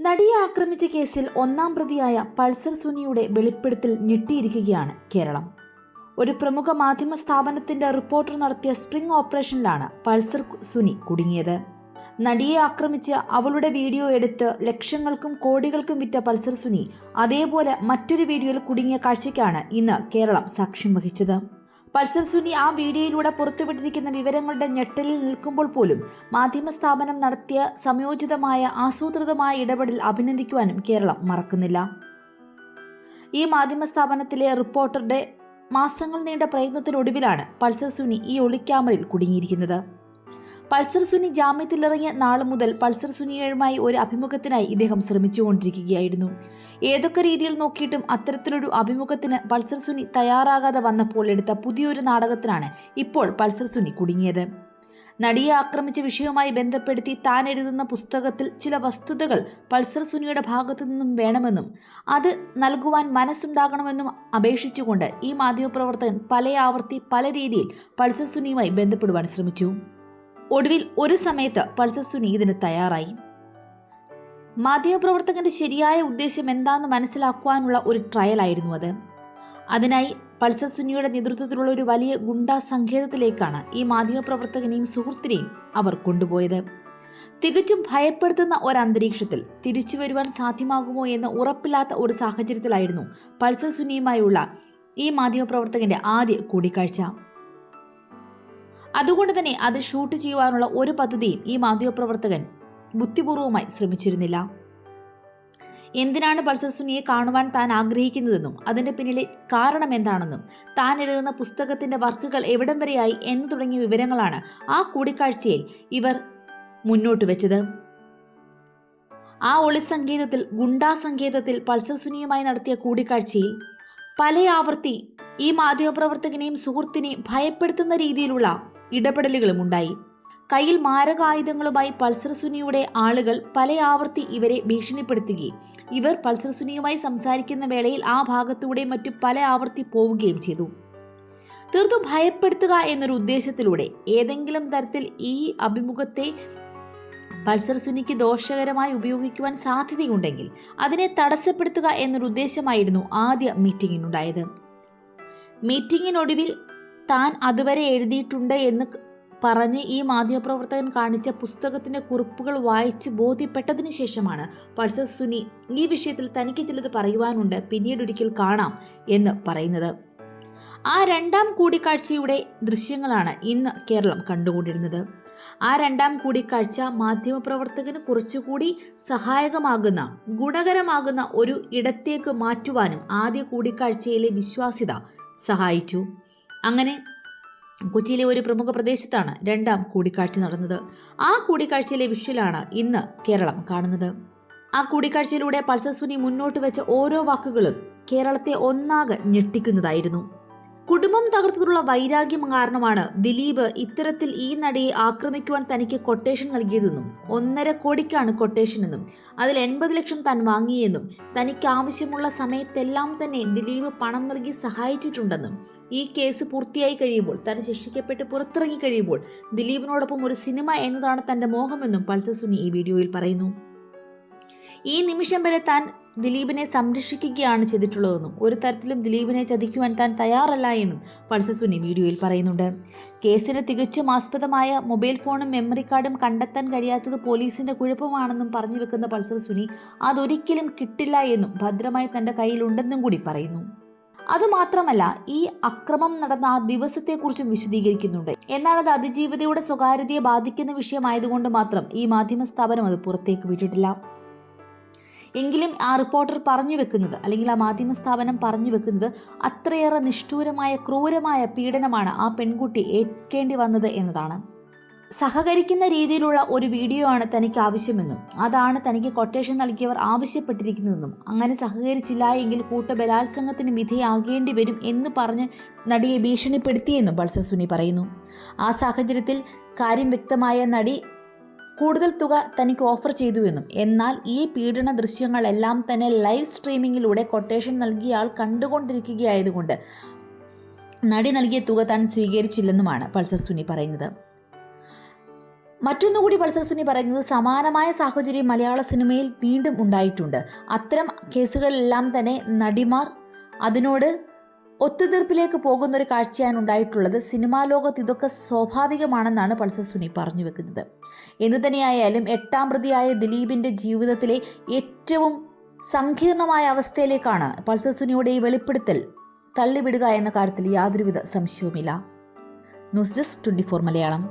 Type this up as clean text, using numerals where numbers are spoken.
നടിയെ ആക്രമിച്ച കേസിൽ ഒന്നാം പ്രതിയായ പൾസർ സുനിയുടെ വെളിപ്പെടുത്തൽ ഞെട്ടിയിരിക്കുകയാണ് കേരളം. ഒരു പ്രമുഖ മാധ്യമ സ്ഥാപനത്തിന്റെ റിപ്പോർട്ടർ നടത്തിയ സ്ട്രിംഗ് ഓപ്പറേഷനിലാണ് പൾസർ സുനി കുടുങ്ങിയത്. നടിയെ ആക്രമിച്ച് അവളുടെ വീഡിയോ എടുത്ത് ലക്ഷങ്ങൾക്കും കോടികൾക്കും വിറ്റ പൾസർ സുനി അതേപോലെ മറ്റൊരു വീഡിയോയിൽ കുടുങ്ങിയ കാഴ്ചയ്ക്കാണ് ഇന്ന് കേരളം സാക്ഷ്യം വഹിച്ചത്. പൾസർ സുനി ആ വീഡിയോയിലൂടെ പുറത്തുവിട്ടിരിക്കുന്ന വിവരങ്ങളുടെ ഞെട്ടലിൽ നിൽക്കുമ്പോൾ പോലും മാധ്യമ സ്ഥാപനം നടത്തിയ സംയോജിതമായ ആസൂത്രിതമായ ഇടപെടൽ അഭിനന്ദിക്കുവാനും കേരളം മറക്കുന്നില്ല. ഈ മാധ്യമ സ്ഥാപനത്തിലെ റിപ്പോർട്ടറുടെ മാസങ്ങൾ നീണ്ട പ്രയത്നത്തിനൊടുവിലാണ് പൾസർ സുനി ഈ ഒളിക്യാമറയിൽ കുടുങ്ങിയിരിക്കുന്നത്. പൾസർ സുനി ജാമ്യത്തിലിറങ്ങിയ നാൾ മുതൽ പൾസർ സുനിയുമായി ഒരു അഭിമുഖത്തിനായി ഇദ്ദേഹം ശ്രമിച്ചുകൊണ്ടിരിക്കുകയായിരുന്നു. ഏതൊക്കെ രീതിയിൽ നോക്കിയിട്ടും അത്തരത്തിലൊരു അഭിമുഖത്തിന് പൾസർ സുനി തയ്യാറാകാതെ വന്നപ്പോൾ എടുത്ത പുതിയൊരു നാടകത്തിനാണ് ഇപ്പോൾ പൾസർ സുനി കുടുങ്ങിയത്. നടിയെ ആക്രമിച്ച വിഷയവുമായി ബന്ധപ്പെടുത്തി താൻ എഴുതുന്ന പുസ്തകത്തിൽ ചില വസ്തുതകൾ പൾസർ സുനിയുടെ ഭാഗത്തു നിന്നും വേണമെന്നും അത് നൽകുവാൻ മനസ്സുണ്ടാകണമെന്നും അപേക്ഷിച്ചുകൊണ്ട് ഈ മാധ്യമപ്രവർത്തകൻ പല ആവർത്തി പല രീതിയിൽ പൾസർ സുനിയുമായി ബന്ധപ്പെടുവാൻ ശ്രമിച്ചു. ഒടുവിൽ ഒരു സമയത്ത് പൾസർ സുനി ഇതിന് തയ്യാറായി. മാധ്യമപ്രവർത്തകന്റെ ശരിയായ ഉദ്ദേശം എന്താണെന്ന് മനസ്സിലാക്കുവാനുള്ള ഒരു ട്രയൽ ആയിരുന്നു അത്. അതിനായി പൾസർ സുനിയുടെ നേതൃത്വത്തിലുള്ള ഒരു വലിയ ഗുണ്ടാ സങ്കേതത്തിലേക്കാണ് ഈ മാധ്യമപ്രവർത്തകനെയും സുഹൃത്തിനെയും അവർ കൊണ്ടുപോയത്. തികച്ചും ഭയപ്പെടുത്തുന്ന ഒരന്തരീക്ഷത്തിൽ തിരിച്ചു വരുവാൻ സാധ്യമാകുമോ എന്ന് ഉറപ്പില്ലാത്ത ഒരു സാഹചര്യത്തിലായിരുന്നു പൾസർ സുനിയുമായുള്ള ഈ മാധ്യമപ്രവർത്തകന്റെ ആദ്യ കൂടിക്കാഴ്ച. അതുകൊണ്ട് തന്നെ അത് ഷൂട്ട് ചെയ്യുവാനുള്ള ഒരു പദ്ധതിയും ഈ മാധ്യമപ്രവർത്തകൻ ബുദ്ധിപൂർവമായി ശ്രമിച്ചിരുന്നില്ല. എന്തിനാണ് പൾസർ സുനിയെ കാണുവാൻ താൻ ആഗ്രഹിക്കുന്നതെന്നും അതിന്റെ പിന്നിലെ കാരണം എന്താണെന്നും താൻ എഴുതുന്ന പുസ്തകത്തിന്റെ വർക്കുകൾ എവിടം വരെയായി എന്ന് തുടങ്ങിയ വിവരങ്ങളാണ് ആ കൂടിക്കാഴ്ചയിൽ ഇവർ മുന്നോട്ട് വെച്ചത്. ആ ഒളിസങ്കേതത്തിൽ ഗുണ്ടാ സങ്കേതത്തിൽ പൾസർ സുനിയുമായി നടത്തിയ കൂടിക്കാഴ്ചയിൽ പല ആവർത്തി ഈ മാധ്യമപ്രവർത്തകനെയും സുഹൃത്തിനെയും ഭയപ്പെടുത്തുന്ന രീതിയിലുള്ള ഇടപെടലുകളും ഉണ്ടായി. കയ്യിൽ മാരകായുധങ്ങളുമായി പൾസർ സുനിയുടെ ആളുകൾ പല ആവർത്തി ഇവരെ ഭീഷണിപ്പെടുത്തുകയും ഇവർ പൾസർ സുനിയുമായി സംസാരിക്കുന്ന വേളയിൽ ആ ഭാഗത്തൂടെ മറ്റു പല ആവർത്തി പോവുകയും ചെയ്തു. തീർത്തും ഭയപ്പെടുത്തുക എന്നൊരു ഉദ്ദേശത്തിലൂടെ ഏതെങ്കിലും തരത്തിൽ ഈ അഭിമുഖത്തെ പൾസർ സുനിക്ക് ദോഷകരമായി ഉപയോഗിക്കുവാൻ സാധ്യതയുണ്ടെങ്കിൽ അതിനെ തടസ്സപ്പെടുത്തുക എന്നൊരു ഉദ്ദേശമായിരുന്നു ആദ്യ മീറ്റിംഗിനുണ്ടായത്. മീറ്റിംഗിനൊടുവിൽ താൻ അതുവരെ എഴുതിയിട്ടുണ്ട് എന്ന് പറഞ്ഞ് ഈ മാധ്യമപ്രവർത്തകൻ കാണിച്ച പുസ്തകത്തിന്റെ കുറിപ്പുകൾ വായിച്ച് ബോധ്യപ്പെട്ടതിന് ശേഷമാണ് പൾസർ സുനി ഈ വിഷയത്തിൽ തനിക്ക് ചിലത് പറയുവാനുണ്ട്, പിന്നീടൊരിക്കൽ കാണാം എന്ന് പറയുന്നത്. ആ രണ്ടാം കൂടിക്കാഴ്ചയുടെ ദൃശ്യങ്ങളാണ് ഇന്ന് കേരളം കണ്ടുകൊണ്ടിരുന്നത്. ആ രണ്ടാം കൂടിക്കാഴ്ച മാധ്യമപ്രവർത്തകന് കുറച്ചുകൂടി സഹായകമാകുന്ന ഗുണകരമാകുന്ന ഒരു ഇടത്തേക്ക് മാറ്റുവാനും ആദ്യ കൂടിക്കാഴ്ചയിലെ വിശ്വാസ്യത സഹായിച്ചു. അങ്ങനെ കൊച്ചിയിലെ ഒരു പ്രമുഖ പ്രദേശത്താണ് രണ്ടാം കൂടിക്കാഴ്ച നടന്നത്. ആ കൂടിക്കാഴ്ചയിലെ വിഷ്വലാണ് ഇന്ന് കേരളം കാണുന്നത്. ആ കൂടിക്കാഴ്ചയിലൂടെ പൾസർ സുനി മുന്നോട്ട് വെച്ച ഓരോ വാക്കുകളും കേരളത്തെ ഒന്നാകെ ഞെട്ടിക്കുന്നതായിരുന്നു. കുടുംബം തകർത്തതിലുള്ള വൈരാഗ്യം കാരണമാണ് ദിലീപ് ഇത്തരത്തിൽ ഈ നടിയെ ആക്രമിക്കുവാൻ തനിക്ക് കൊട്ടേഷൻ നൽകിയതെന്നും 1.5 കോടിക്കാണ് കൊട്ടേഷൻ എന്നും അതിൽ 80 ലക്ഷം താൻ വാങ്ങിയെന്നും തനിക്ക് ആവശ്യമുള്ള സമയത്തെല്ലാം തന്നെ ദിലീപ് പണം നൽകി സഹായിച്ചിട്ടുണ്ടെന്നും ഈ കേസ് പൂർത്തിയായി കഴിയുമ്പോൾ താൻ ശിക്ഷിക്കപ്പെട്ട് പുറത്തിറങ്ങി കഴിയുമ്പോൾ ദിലീപിനോടൊപ്പം ഒരു സിനിമ എന്നതാണ് തന്റെ മോഹമെന്നും പൾസർ സുനി ഈ വീഡിയോയിൽ പറയുന്നു. ഈ നിമിഷം വരെ താൻ ദിലീപിനെ സംരക്ഷിക്കുകയാണ് ചെയ്തിട്ടുള്ളതെന്നും ഒരു തരത്തിലും ദിലീപിനെ ചതിക്കുവാൻ താൻ തയ്യാറല്ല എന്നും പൾസർ സുനി വീഡിയോയിൽ പറയുന്നുണ്ട്. കേസിന് തികച്ചും ആസ്പദമായ മൊബൈൽ ഫോണും മെമ്മറി കാർഡും കണ്ടെത്താൻ കഴിയാത്തത് പോലീസിന്റെ കുഴപ്പമാണെന്നും പറഞ്ഞു വെക്കുന്ന പൾസർ സുനി അതൊരിക്കലും കിട്ടില്ല എന്നും ഭദ്രമായി തന്റെ കയ്യിലുണ്ടെന്നും കൂടി പറയുന്നു. അതുമാത്രമല്ല, ഈ അക്രമം നടന്ന ആ ദിവസത്തെക്കുറിച്ചും വിശദീകരിക്കുന്നുണ്ട്. എന്നാൽ അത് അതിജീവിതയുടെ സ്വകാര്യതയെ ബാധിക്കുന്ന വിഷയമായതുകൊണ്ട് മാത്രം ഈ മാധ്യമ സ്ഥാപനം അത് പുറത്തേക്ക് വിട്ടിട്ടില്ല. എങ്കിലും ആ റിപ്പോർട്ടർ പറഞ്ഞു വെക്കുന്നത് അല്ലെങ്കിൽ ആ മാധ്യമ സ്ഥാപനം പറഞ്ഞു വെക്കുന്നത് അത്രയേറെ നിഷ്ഠൂരമായ ക്രൂരമായ പീഡനമാണ് ആ പെൺകുട്ടി ഏൽക്കേണ്ടി വന്നത് എന്നതാണ്. സഹകരിക്കുന്ന രീതിയിലുള്ള ഒരു വീഡിയോ ആണ് തനിക്ക് ആവശ്യമെന്നും അതാണ് തനിക്ക് കൊട്ടേഷൻ നൽകിയവർ ആവശ്യപ്പെട്ടിരിക്കുന്നതെന്നും അങ്ങനെ സഹകരിച്ചില്ല എങ്കിൽ കൂട്ടബലാത്സംഗത്തിന് വിധേയാകേണ്ടി വരും എന്ന് പറഞ്ഞ് നടിയെ ഭീഷണിപ്പെടുത്തിയെന്നും പൾസർ സുനി പറയുന്നു. ആ സാഹചര്യത്തിൽ കാര്യം വ്യക്തമായ നടി കൂടുതൽ തുക തനിക്ക് ഓഫർ ചെയ്തുവെന്നും എന്നാൽ ഈ പീഡന ദൃശ്യങ്ങളെല്ലാം തന്നെ ലൈവ് സ്ട്രീമിങ്ങിലൂടെ കൊട്ടേഷൻ നൽകിയ ആൾ കണ്ടുകൊണ്ടിരിക്കുകയായതുകൊണ്ട് നടി നൽകിയ തുക താൻ സ്വീകരിച്ചില്ലെന്നുമാണ് പൾസർ സുനി പറയുന്നത്. മറ്റൊന്നുകൂടി പൾസർ സുനി പറയുന്നത്, സമാനമായ സാഹചര്യം മലയാള സിനിമയിൽ വീണ്ടും ഉണ്ടായിട്ടുണ്ട്. അത്തരം കേസുകളിലെല്ലാം തന്നെ നടിമാർ അതിനോട് ഒത്തുതീർപ്പിലേക്ക് പോകുന്നൊരു കാഴ്ചയാണ് ഉണ്ടായിട്ടുള്ളത്. സിനിമാ ലോകത്ത് ഇതൊക്കെ സ്വാഭാവികമാണെന്നാണ് പൾസർ സുനി പറഞ്ഞു വെക്കുന്നത്. എന്തു തന്നെയായാലും 8ാം പ്രതിയായ ദിലീപിൻ്റെ ജീവിതത്തിലെ ഏറ്റവും സങ്കീർണമായ അവസ്ഥയിലേക്കാണ് പൾസർ സുനിയുടെ ഈ വെളിപ്പെടുത്തൽ തള്ളിവിടുക എന്ന കാര്യത്തിൽ യാതൊരുവിധ സംശയവുമില്ല. News desk 24 Malayalam.